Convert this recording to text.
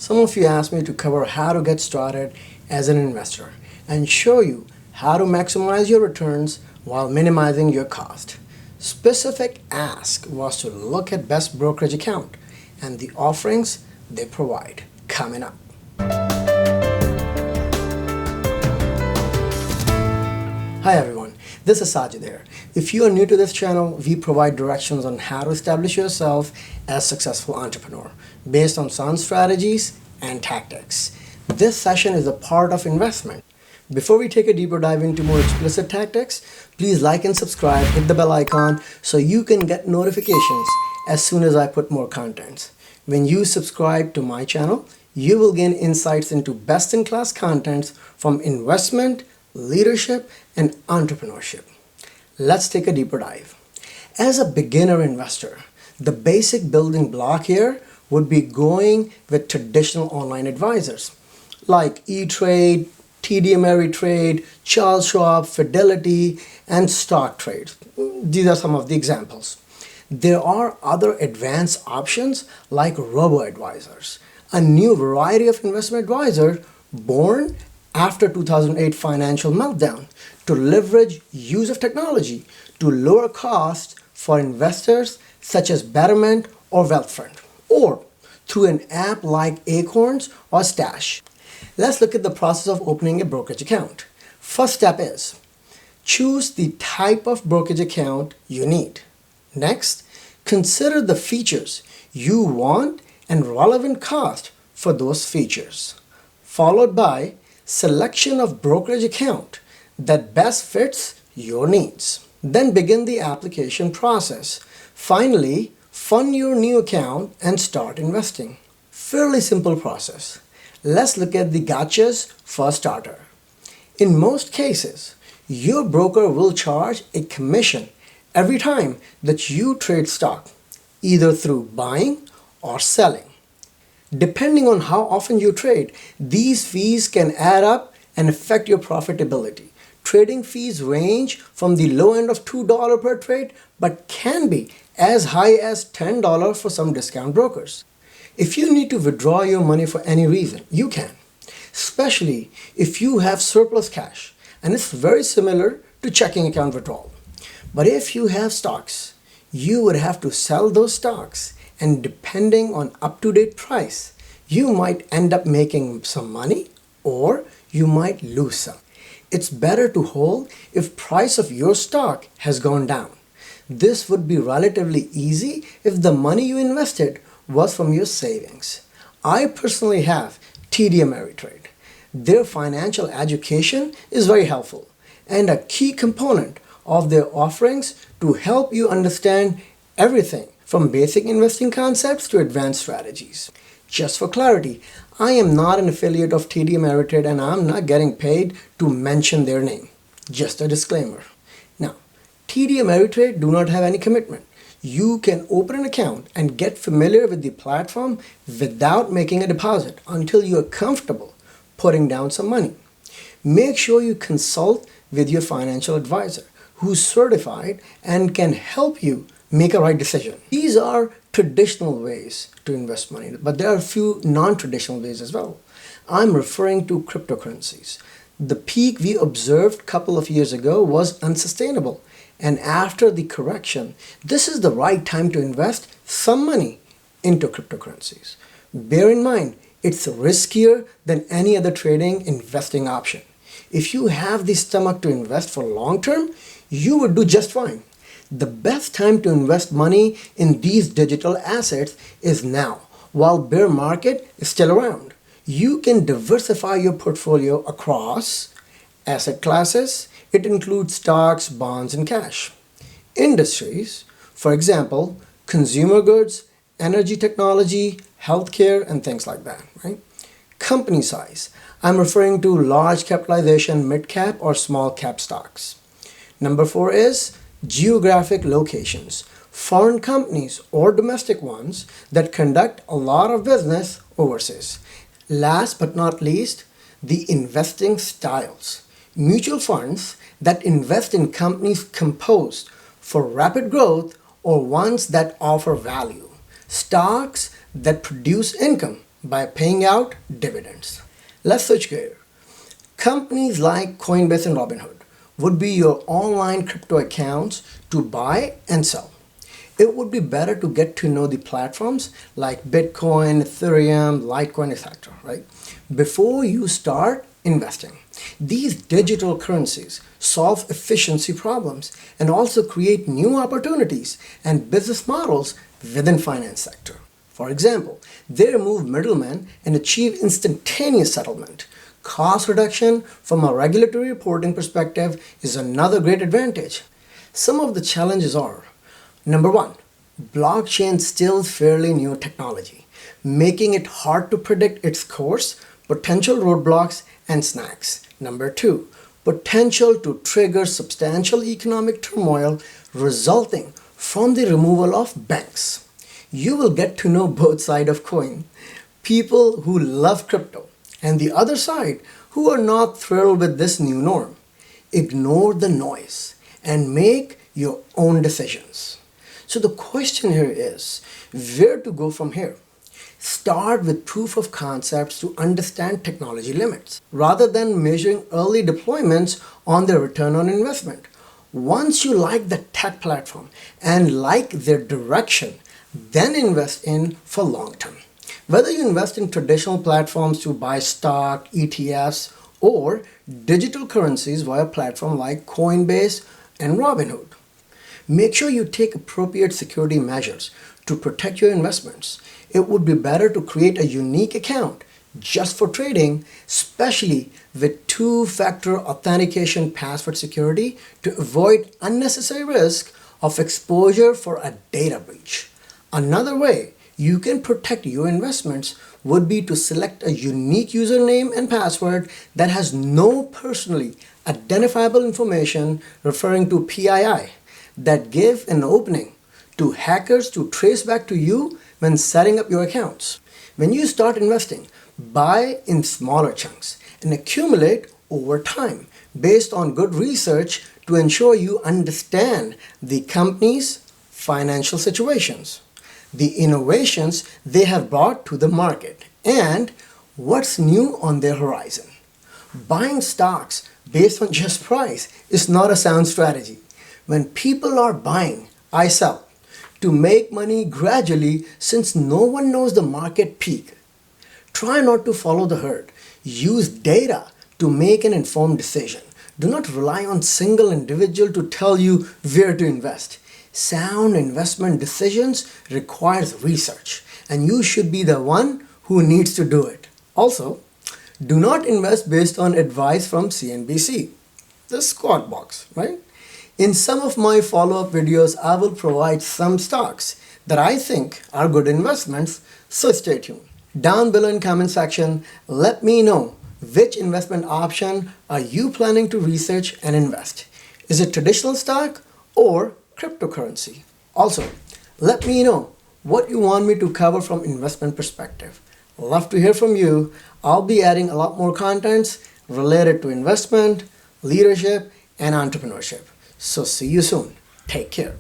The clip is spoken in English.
Some of you asked me to cover how to get started as an investor and show you how to maximize your returns while minimizing your cost. Specific ask was to look at best brokerage account and the offerings they provide. Coming up. Hi everyone, this is Sajid here. If you are new to this channel, we provide directions on how to establish yourself as a successful entrepreneur based on sound strategies and tactics. This session is a part of investment. Before we take a deeper dive into more explicit tactics, please like and subscribe, hit the bell icon so you can get notifications as soon as I put more content. When you subscribe to my channel, you will gain insights into best-in-class contents from investment, leadership, and entrepreneurship. Let's take a deeper dive. As a beginner investor, the basic building block here would be going with traditional online advisors like E-Trade, TD Ameritrade, Charles Schwab, Fidelity, and Stock Trades. These are some of the examples. There are other advanced options like robo-advisors, a new variety of investment advisor born after 2008 financial meltdown to leverage use of technology to lower costs for investors such as Betterment or Wealthfront, or through an app like Acorns or Stash. Let's look at the process of opening a brokerage account. First step is choose the type of brokerage account you need. Next, consider the features you want and relevant cost for those features, followed by selection of brokerage account that best fits your needs. Then begin the application process. Finally, fund your new account and start investing. Fairly simple process. Let's look at the gotchas for a starter. In most cases, your broker will charge a commission every time that you trade stock, either through buying or selling. Depending on how often you trade, these fees can add up and affect your profitability. Trading fees range from the low end of $2 per trade, but can be as high as $10 for some discount brokers. If you need to withdraw your money for any reason, you can, especially if you have surplus cash, and it's very similar to checking account withdrawal. But if you have stocks, you would have to sell those stocks, and depending on up-to-date price, you might end up making some money or you might lose some. It's better to hold if price of your stock has gone down. This would be relatively easy if the money you invested was from your savings. I personally have TD Ameritrade. Their financial education is very helpful and a key component of their offerings to help you understand everything from basic investing concepts to advanced strategies. Just for clarity, I am not an affiliate of TD Ameritrade and I'm not getting paid to mention their name. Just a disclaimer. Now, TD Ameritrade do not have any commitment. You can open an account and get familiar with the platform without making a deposit until you are comfortable putting down some money. Make sure you consult with your financial advisor who's certified and can help you make a right decision. These are traditional ways to invest money, but there are a few non-traditional ways as well. I'm referring to cryptocurrencies. The peak we observed a couple of years ago was unsustainable, and after the correction, this is the right time to invest some money into cryptocurrencies. Bear in mind, it's riskier than any other trading investing option. If you have the stomach to invest for long term, you would do just fine. The best time to invest money in these digital assets is now, while bear market is still around. You can diversify your portfolio across asset classes. It includes stocks, bonds, and cash. Industries, for example, consumer goods, energy technology, healthcare, and things like that, right? Company size, I'm referring to large capitalization, mid cap, or small cap stocks. Number 4 is geographic locations, foreign companies or domestic ones that conduct a lot of business overseas. Last but not least, the investing styles. Mutual funds that invest in companies composed for rapid growth or ones that offer value. Stocks that produce income by paying out dividends. Let's switch gears. Companies like Coinbase and Robinhood would be your online crypto accounts to buy and sell. It would be better to get to know the platforms like Bitcoin, Ethereum, Litecoin, etc., right? Before you start investing. These digital currencies solve efficiency problems and also create new opportunities and business models within finance sector. For example, they remove middlemen and achieve instantaneous settlement. Cost reduction from a regulatory reporting perspective is another great advantage. Some of the challenges are: number one, blockchain still fairly new technology, making it hard to predict its course, potential roadblocks, and snags. Number two, potential to trigger substantial economic turmoil resulting from the removal of banks. You will get to know both sides of coin, people who love crypto and the other side who are not thrilled with this new norm. Ignore the noise and make your own decisions. So the question here is, where to go from here? Start with proof of concepts to understand technology limits, rather than measuring early deployments on their return on investment. Once you like the tech platform and like their direction, then invest in for long term. Whether you invest in traditional platforms to buy stock, ETFs, or digital currencies via platforms like Coinbase and Robinhood, make sure you take appropriate security measures to protect your investments. It would be better to create a unique account just for trading, especially with two-factor authentication password security to avoid unnecessary risk of exposure for a data breach. Another way you can protect your investments would be to select a unique username and password that has no personally identifiable information, referring to PII, that give an opening to hackers to trace back to you when setting up your accounts. When you start investing, buy in smaller chunks and accumulate over time based on good research to ensure you understand the company's financial situations, the innovations they have brought to the market, and what's new on their horizon. Buying stocks based on just price is not a sound strategy. When people are buying, I sell to make money gradually, since no one knows the market peak. Try not to follow the herd. Use data to make an informed decision. Do not rely on single individual to tell you where to invest. Sound investment decisions requires research, and you should be the one who needs to do it. Also, do not invest based on advice from CNBC, the squawk box, right? In some of my follow-up videos, I will provide some stocks that I think are good investments, so stay tuned. Down below in comment section, let me know which investment option are you planning to research and invest. Is it traditional stock or cryptocurrency? Also, let me know what you want me to cover from investment perspective. Love to hear from you. I'll be adding a lot more contents related to investment, leadership, and entrepreneurship. So see you soon. Take care.